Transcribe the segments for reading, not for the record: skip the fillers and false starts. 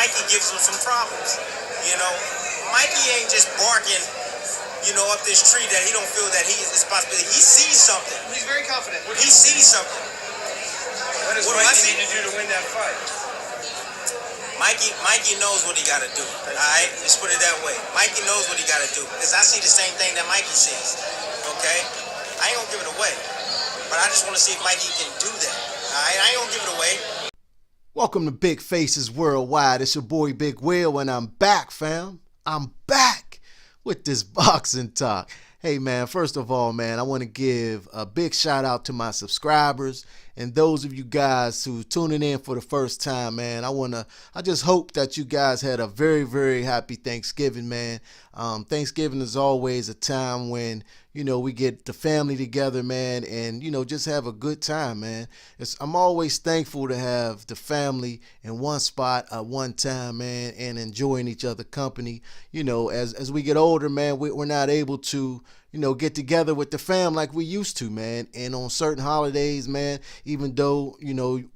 Mikey gives him some problems. You know, Mikey ain't just barking, up this tree that he don't feel that he is responsibility. He sees something. He's very confident. He sees something. What does Mikey need to do to win that fight? Mikey knows what he got to do. All right, let's put it that way. Mikey knows what he got to do because I see the same thing that Mikey sees. Okay, I ain't gonna give it away, but I just want to see if Mikey can do that. All right, I ain't gonna give it away. Welcome to Big Faces Worldwide. It's your boy Big Will, and I'm back, fam. I'm back with this boxing talk. Hey, man, first of all, man, I want to give a big shout out to my subscribers and those of you guys who tuning in for the first time, man. I just hope that you guys had a very, very happy Thanksgiving, man. Thanksgiving is always a time when, we get the family together, man, and, just have a good time, man. I'm always thankful to have the family in one spot at one time, man, and enjoying each other's company. As we get older, man, we're not able to, get together with the fam like we used to, man. And on certain holidays, man, even though,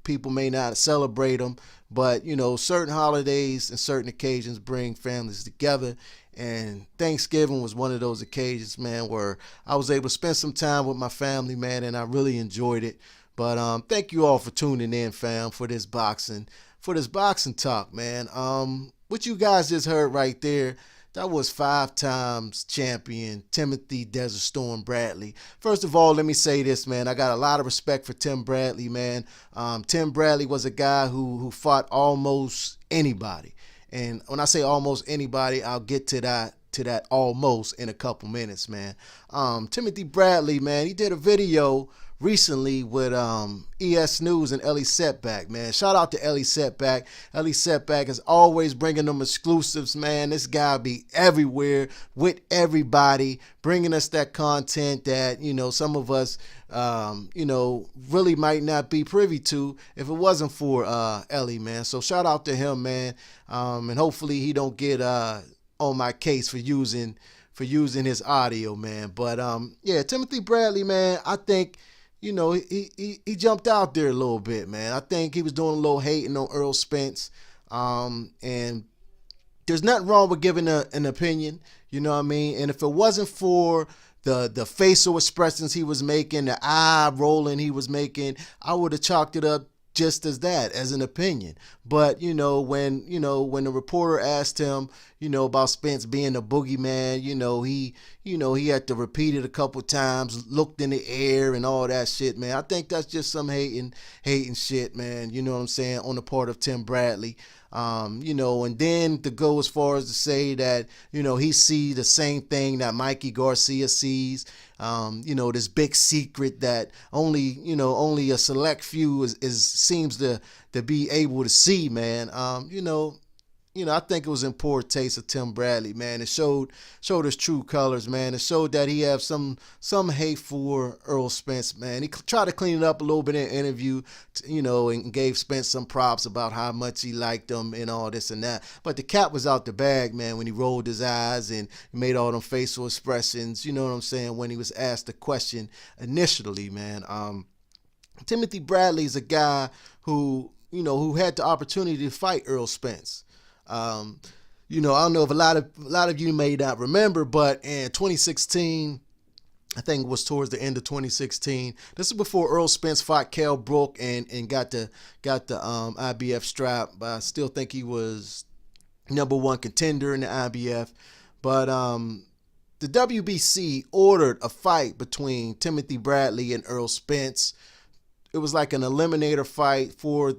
people may not celebrate them, but, certain holidays and certain occasions bring families together. And Thanksgiving was one of those occasions, man, where I was able to spend some time with my family, man, and I really enjoyed it. But thank you all for tuning in, fam, for this boxing talk, man. What you guys just heard right there, that was 5 times champion Timothy Desert Storm Bradley. First of all, let me say this, man. I got a lot of respect for Tim Bradley, man. Tim Bradley was a guy who fought almost anybody. And when I say almost anybody, I'll get to that almost in a couple minutes, man. Timothy Bradley, man, he did a video recently with ES News and Ellie Setback, man. Shout out to Ellie Setback. Ellie Setback is always bringing them exclusives, man. This guy be everywhere with everybody, bringing us that content that, some of us, really might not be privy to if it wasn't for Ellie, man. So shout out to him, man. And hopefully he don't get on my case for using his audio, man. But yeah, Timothy Bradley, man, I think, he jumped out there a little bit, man. I think he was doing a little hating on Errol Spence. And there's nothing wrong with giving an opinion, you know what I mean? And if it wasn't for the facial expressions he was making, the eye rolling he was making, I would have chalked it up just as an opinion. But, when the reporter asked him, about Spence being a boogeyman, he had to repeat it a couple times, looked in the air and all that shit, man. I think that's just some hating shit, man. You know what I'm saying? On the part of Tim Bradley. And then to go as far as to say that, he sees the same thing that Mikey Garcia sees, this big secret that only a select few seems to be able to see, man. I think it was in poor taste of Tim Bradley, man. It showed his true colors, man. It showed that he have some hate for Errol Spence, man. He tried to clean it up a little bit in an interview, and gave Spence some props about how much he liked him and all this and that. But the cat was out the bag, man, when he rolled his eyes and made all them facial expressions, you know what I'm saying, when he was asked the question initially, man. Timothy Bradley is a guy who had the opportunity to fight Errol Spence. I don't know if a lot of you may not remember, but in 2016, I think it was towards the end of 2016. This is before Errol Spence fought Kell Brook and got the IBF strap. But I still think he was #1 contender in the IBF. But the WBC ordered a fight between Timothy Bradley and Errol Spence. It was like an eliminator fight for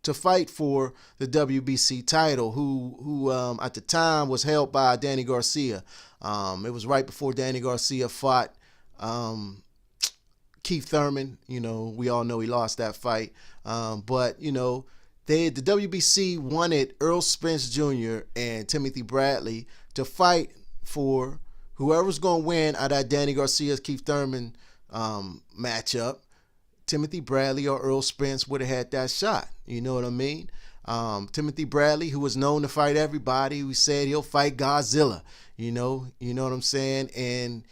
to fight for the WBC title, who at the time was held by Danny Garcia. It was right before Danny Garcia fought Keith Thurman. We all know he lost that fight. But the WBC wanted Errol Spence Jr. and Timothy Bradley to fight for whoever's going to win out of Danny Garcia's Keith Thurman matchup. Timothy Bradley or Errol Spence would have had that shot. You know what I mean? Timothy Bradley, who was known to fight everybody, who said he'll fight Godzilla. You know what I'm saying? And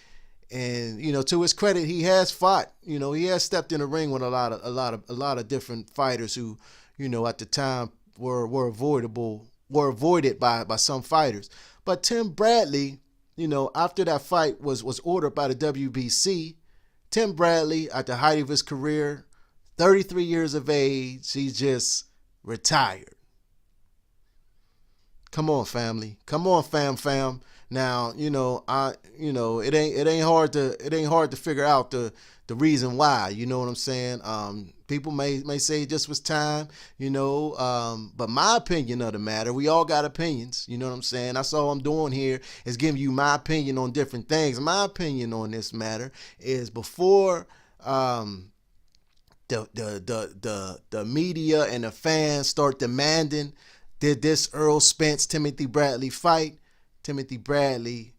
to his credit, he has fought. He has stepped in the ring with a lot of different fighters who, at the time were avoided by some fighters. But Tim Bradley, after that fight was ordered by the WBC, Tim Bradley, at the height of his career, 33 years of age, he just retired. Come on, family. Come on, fam. Now, it ain't hard to figure out the reason why. You know what I'm saying? People may say it just was time, but my opinion of the matter, we all got opinions. You know what I'm saying? That's all I'm doing here is giving you my opinion on different things. My opinion on this matter is before the media and the fans start demanding, did this Errol Spence Timothy Bradley fight? Timothy Bradley,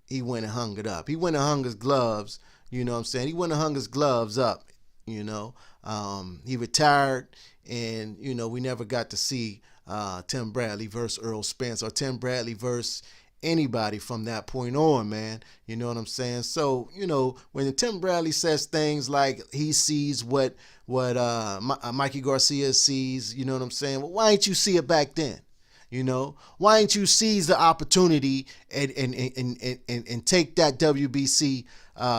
he went and hung it up. He went and hung his gloves. You know what I'm saying? He went and hung his gloves up. He retired, and we never got to see Tim Bradley versus Errol Spence or Tim Bradley versus anybody from that point on, man. You know what I'm saying? So, when Tim Bradley says things like he sees what Mikey Garcia sees, you know what I'm saying? Well, why didn't you see it back then? Why didn't you seize the opportunity and take that WBC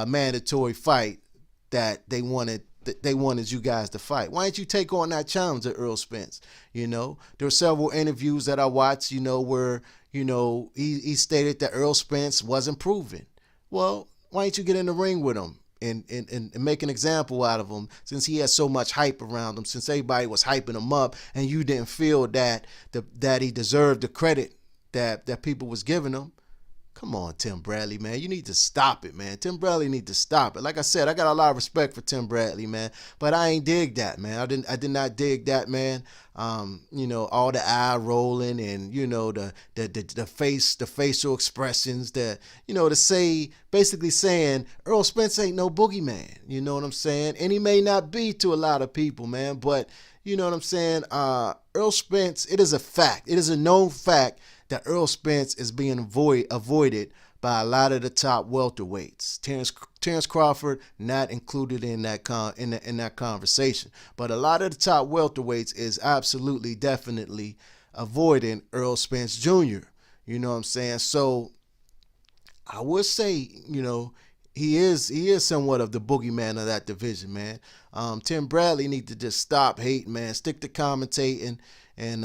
mandatory fight that they wanted you guys to fight? Why didn't you take on that challenge at Errol Spence? There were several interviews that I watched, where he stated that Errol Spence wasn't proven. Well, why didn't you get in the ring with him and make an example out of him, since he had so much hype around him, since everybody was hyping him up and you didn't feel that he deserved the credit that people was giving him? Come on, Tim Bradley, man. You need to stop it, man. Tim Bradley need to stop it. Like I said, I got a lot of respect for Tim Bradley, man. But I ain't dig that, man. I did not dig that, man. All the eye rolling and, the facial expressions that, basically saying Errol Spence ain't no boogeyman. You know what I'm saying? And he may not be to a lot of people, man. But, you know what I'm saying? Errol Spence, it is a fact. It is a known fact that Errol Spence is being avoided by a lot of the top welterweights. Terrence Crawford not included in that conversation, but a lot of the top welterweights is absolutely, definitely avoiding Errol Spence Jr. You know what I'm saying? So I would say, he is somewhat of the boogeyman of that division, man. Tim Bradley need to just stop hating, man. Stick to commentating and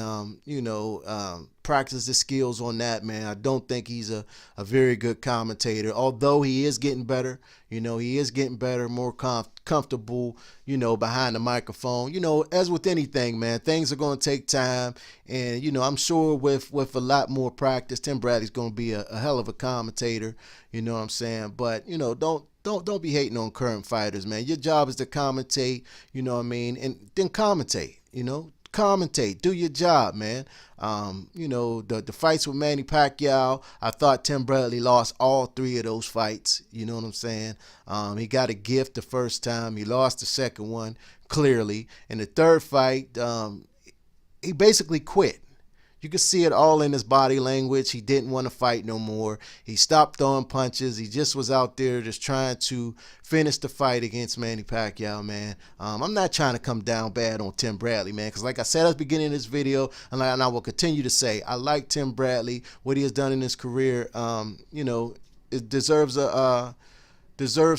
practice the skills on that, man. I don't think he's a very good commentator, although he is getting better. He is getting better, more comfortable, behind the microphone. As with anything, man, things are going to take time. And, I'm sure with a lot more practice, Tim Bradley's going to be a hell of a commentator. You know what I'm saying? But, don't be hating on current fighters, man. Your job is to commentate, and then commentate, commentate, do your job, man. The fights with Manny Pacquiao, I thought Tim Bradley lost all three of those fights. You know what I'm saying? He got a gift the first time. He lost the second one, clearly. And the third fight, he basically quit. You could see it all in his body language. He didn't want to fight no more. He stopped throwing punches. He just was out there just trying to finish the fight against Manny Pacquiao, man. I'm not trying to come down bad on Tim Bradley, man, because like I said at the beginning of this video, and I will continue to say, I like Tim Bradley, what he has done in his career. It deserves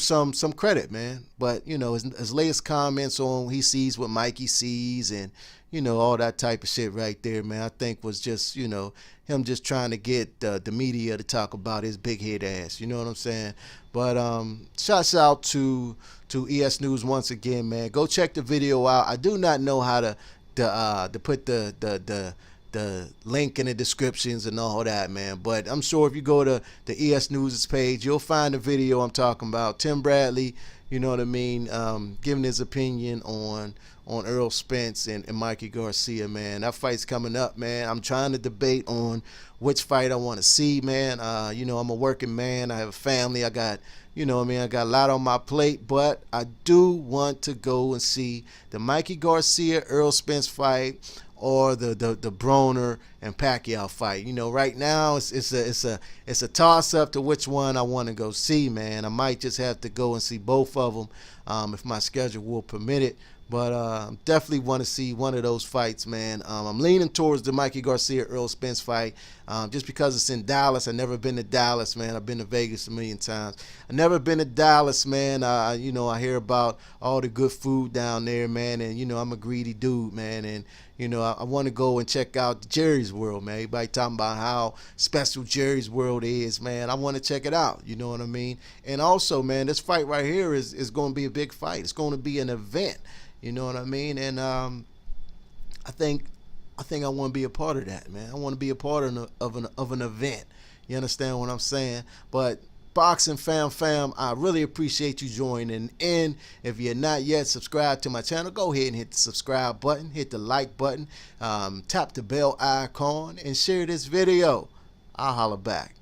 some credit, man. But, his latest comments on he sees what Mikey sees and, all that type of shit right there, man, I think was just, him just trying to get the media to talk about his big head ass. You know what I'm saying? But shouts out to ES News once again, man. Go check the video out. I do not know how to put the link in the descriptions and all that, man. But I'm sure if you go to the ES News page, you'll find the video I'm talking about. Tim Bradley, you know what I mean, giving his opinion on Errol Spence and Mikey Garcia, man. That fight's coming up, man. I'm trying to debate on which fight I want to see, man. I'm a working man. I have a family. I got, I got a lot on my plate, but I do want to go and see the Mikey Garcia Errol Spence fight or the Broner and Pacquiao fight. Right now it's a toss up to which one I want to go see, man. I might just have to go and see both of them if my schedule will permit it. But definitely want to see one of those fights, man. I'm leaning towards the MIKEY Garcia Errol Spence fight, just because it's in Dallas. I've never been to Dallas, man. I've been to Vegas a million times. I've never been to Dallas, man. You know, I hear about all the good food down there, man. And you know, I'm a greedy dude, man. And you know, I want to go and check out Jerry's World, man. Everybody talking about how special Jerry's World is, man. I want to check it out. You know what I mean? And also, man, this fight right here is going to be a big fight. It's going to be an event. You know what I mean? And I think I want to be a part of that, man. I want to be a part of an event. You understand what I'm saying? But boxing fam, I really appreciate you joining in. If you're not yet subscribed to my channel, go ahead and hit the subscribe button, hit the like button, tap the bell icon, and share this video. I'll holler back.